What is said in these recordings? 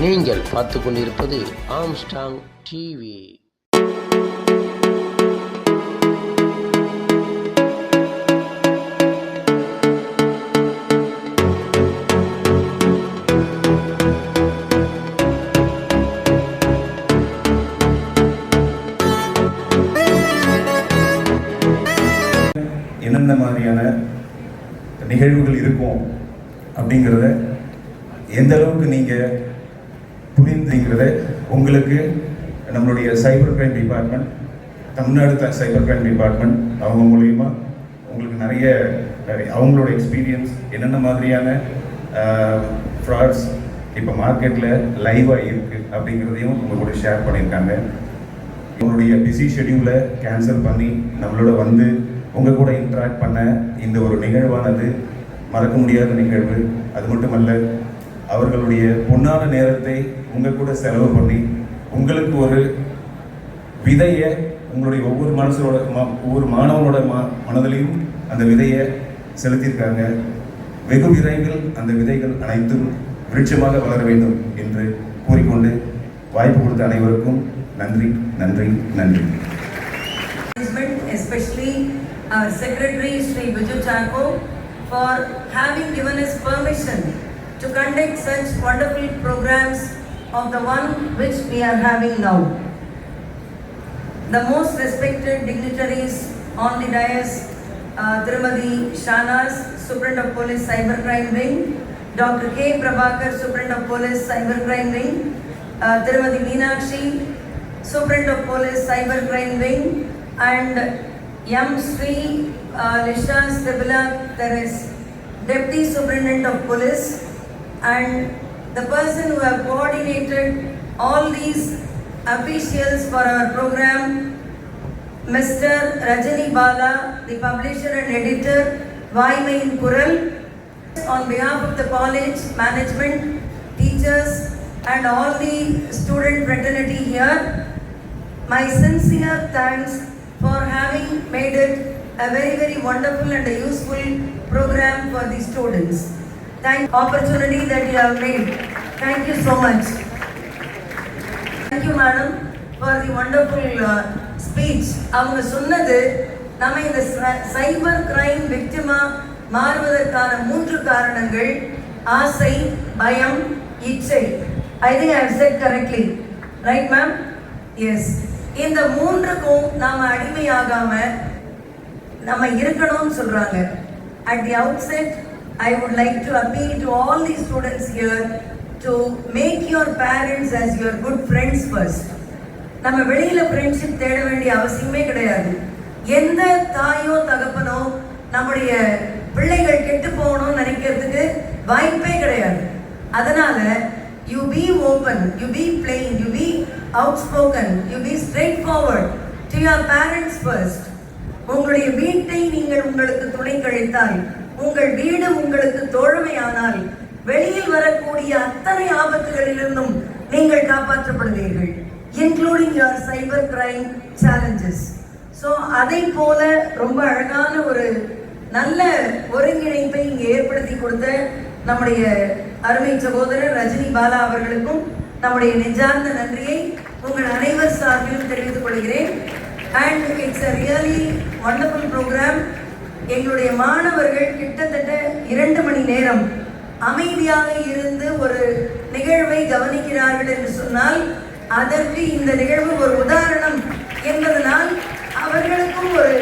நீங்கள் பார்த்து கொண்டிருப்பது ஆம்ஸ்டாங் டிவி. என்னென்ன மாதிரியான நிகழ்வுகள் இருக்கும் அப்படிங்கிறத எந்த அளவுக்கு நீங்கள் புரிந்துங்கிறத உங்களுக்கு நம்மளுடைய cyber crime department, Tamil Nadu cyber crime department அவங்க மூலயமா உங்களுக்கு நிறைய அவங்களோட எக்ஸ்பீரியன்ஸ் என்னென்ன மாதிரியான ஃப்ராட்ஸ் இப்போ மார்க்கெட்டில் லைவாக இருக்குது அப்படிங்கிறதையும் உங்கள் கூட ஷேர் பண்ணியிருக்காங்க. உங்களுடைய பிஸி ஷெடியூலை கேன்சல் பண்ணி நம்மளோட வந்து உங்கள் கூட இன்ட்ராக்ட் பண்ண இந்த ஒரு நிகழ்வானது மறக்க முடியாத நிகழ்வு. அது மட்டுமல்ல, அவர்களுடைய பொன்னான நேரத்தை உங்கள் கூட செலவு பண்ணி உங்களுக்கு ஒரு விதையை உங்களுடைய ஒவ்வொரு மாணவனோட மனதிலையும் அந்த விதையை செலுத்தியிருக்காங்க. வெகு விரைவில் அந்த விதைகள் அனைத்தும் விருட்சமாக வளர வேண்டும் என்று கூறிக்கொண்டு வாய்ப்பு கொடுத்த அனைவருக்கும் நன்றி நன்றி நன்றி. Especially our Secretary Sri Biju Chako for having given us permission to conduct such wonderful programs of the one which we are having now. The most respected dignitaries on the dais, Tirumadi Shahnaz, Superintendent of Police Cybercrime Wing, Dr. K. Prabhakar, Superintendent of Police Cybercrime Wing, Tirumadi Meenakshi, Superintendent of Police Cybercrime Wing, and M. Sri Lisha Sibila Teres, Deputy Superintendent of Police, and the person who have coordinated all these officials for our program, Mr. Rajani Bala, the publisher and editor, Vaimayin Kural. On behalf of the college management, teachers, and all the student fraternity here, my sincere thanks for having made it a very, very wonderful and a useful program for the students. Thank you for the opportunity that you have made. Thank you so much. Thank you, madam, for the wonderful speech. அவங்க சொன்னது நம்ம இந்த cyber crime விக்டிமா மாறுவதற்கான 3 காரணங்கள்: ஆசை, பயம், இச்சை. I think I have said correctly. Right, ma'am? Yes. இந்த 3க்கும் நாம அடிமையாகாம நம்ம இருக்கணும்னு சொல்றாங்க. At the outset, I would like to appeal to all the students here to make your parents as your good friends first. நம்ம வெளியில friendship தேட வேண்டிய அவசியமே கிடையாது. எந்த தாயோ தகப்பனோ நம்முடைய பிள்ளைகள் கெட்டு போகணும்னு நினைக்கிறதுக்கு வாய்ப்பே கிடையாது. அதனால you be open, you be plain, you be outspoken, you be straightforward to your parents first. உங்களுடைய வீட்டை நீங்கள் உங்களுக்கு துணை கழித்தால், உங்கள் வீடு உங்களுக்கு தோழமையானால், வெளியில் வரக்கூடிய அத்தனை ஆபத்துகளிலிருந்தும் நீங்கள் காப்பாற்றப்படுவீர்கள், including your cyber crime challenges. So அதை போல ரொம்ப அழகான ஒரு நல்ல ஒருங்கிணைப்பை இங்கே ஏற்படுத்தி கொடுத்த நம்முடைய அருமை சகோதரர் ரஜினி பாலா அவர்களுக்கும் நம்முடைய நெஞ்சார்ந்த நன்றியை உங்கள் அனைவர் சார்பிலும் தெரிவித்துக் கொள்கிறேன். And it's a really wonderful program. எங்களுடைய மாணவர்கள் கிட்டத்தட்ட 2 மணி நேரம் அமைதியாக இருந்து ஒரு நிகழ்வை கவனிக்கிறார்கள் என்று சொன்னால் அதற்கு இந்த நிகழ்வு ஒரு உதாரணம் என்பதனால் அவர்களுக்கும் ஒரு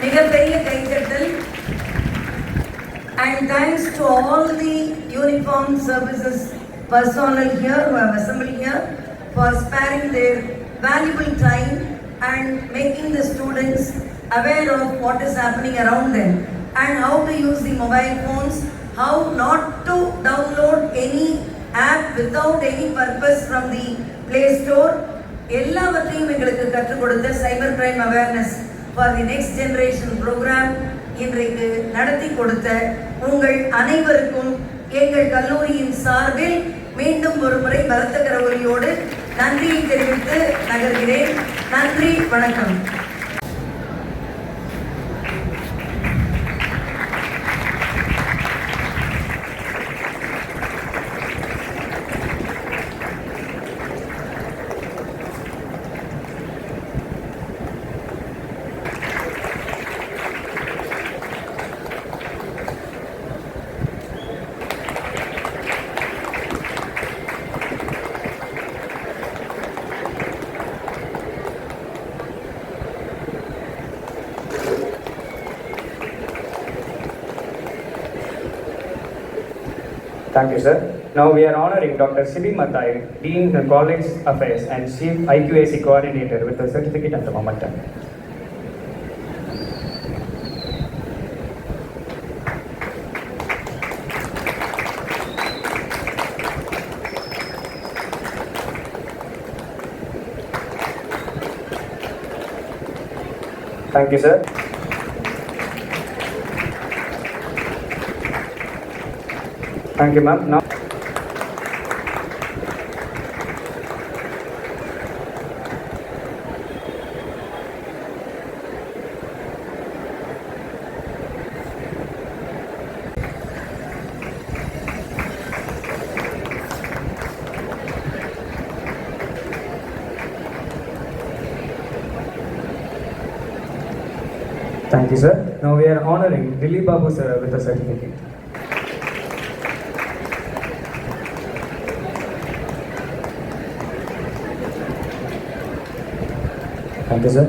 மிகப்பெரிய கைத்தட்டல். And thanks to all the uniformed services personnel here who have assembled here for sparing their valuable time and making the students aware of what is happening around them and how to use the mobile phones, how not to download any app without any purpose from the Play Store. எல்லாவற்றையும் எங்களுக்கு கற்றுக் கொடுத்த cyber crime awareness for the next generation programme இன்றைக்கு நடத்தி கொடுத்த உங்கள் அனைவருக்கும் எங்கள் கல்லூரியின் சார்பில் மீண்டும் ஒரு முறை பலத்த கரவொலியோடு நன்றியை தெரிவித்து நகர்கிறேன். நன்றி, வணக்கம். Thank you, sir. Now we are honoring Dr. Sibi Mathai, Dean of College Affairs and Chief IQAC Coordinator with a certificate at the moment. Thank you, sir. Thank you, ma'am. Now, thank you, sir. Now we are honoring Dilli Babu, sir, with a certificate. Thank you, sir.